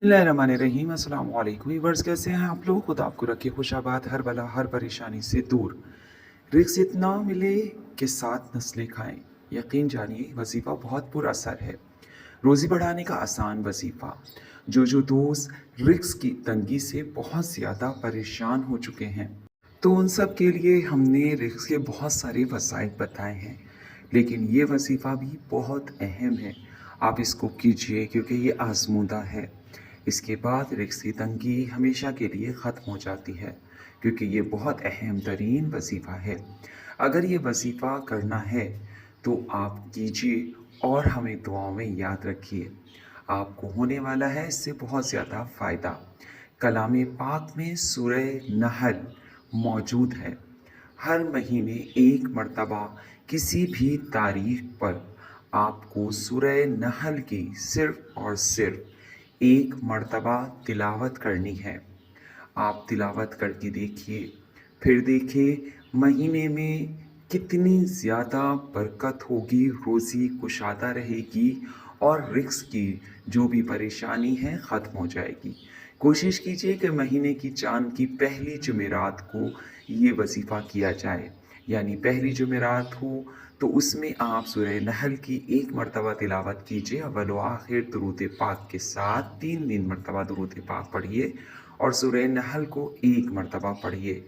बिस्मिल्लाहिर्रहमानिर्रहीम अस्सलाम वालेकुम व्यूअर्स, कैसे हैं आप लोग? खुदा आपको रखे खुशाबाद, हर बला हर परेशानी से दूर। रिज़्क इतना मिले कि 7 नस्लें खाएं। यकीन जानिए वजीफ़ा बहुत पुरअसर है। रोज़ी बढ़ाने का आसान वजीफ़ा। जो दोस्त रिज़्क की तंगी से बहुत ज़्यादा परेशान हो चुके हैं, तो उन सब के लिए हमने रिज़्क के बहुत सारे वसाइल बताए हैं। लेकिन ये वजीफ़ा भी बहुत अहम है। आप इसको कीजिए क्योंकि ये आज़मूदा है। इसके बाद रिज़्क की तंगी हमेशा के लिए ख़त्म हो जाती है, क्योंकि ये बहुत अहम तरीन वजीफ़ा है। अगर ये वजीफ़ा करना है तो आप कीजिए और हमें दुआओं में याद रखिए। आपको होने वाला है इससे बहुत ज़्यादा फ़ायदा। कलाम पाक में सूरह नहल मौजूद है। हर महीने एक मर्तबा किसी भी तारीख पर आपको सूरह नहल की सिर्फ़ और सिर्फ़ एक मर्तबा तिलावत करनी है। आप तिलावत करके देखिए, फिर देखिए महीने में कितनी ज़्यादा बरकत होगी, रोज़ी कुशादा रहेगी और रिज़्क की जो भी परेशानी है ख़त्म हो जाएगी। कोशिश कीजिए कि महीने की चाँद की पहली जुमेरात को ये वजीफ़ा किया जाए, यानी पहली जुमेरात हो तो उसमें आप सूरह नहल की एक मर्तबा तिलावत कीजिए, अव्वल व आखिर दुरूद पाक के साथ 3 मर्तबा दुरूद पाक पढ़िए और सूरह नहल को एक मर्तबा पढ़िए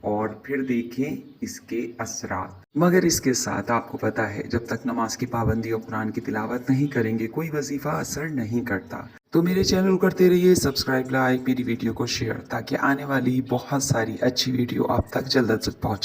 और फिर देखें इसके असरात। मगर इसके साथ आपको पता है, जब तक नमाज की पाबंदी और कुरान की तिलावत नहीं करेंगे कोई वजीफ़ा असर नहीं करता। तो मेरे चैनल को करते रहिए सब्सक्राइब, लाइक, मेरी वीडियो को शेयर, ताकि आने वाली बहुत सारी अच्छी वीडियो आप तक जल्द से जल्द पहुँचे।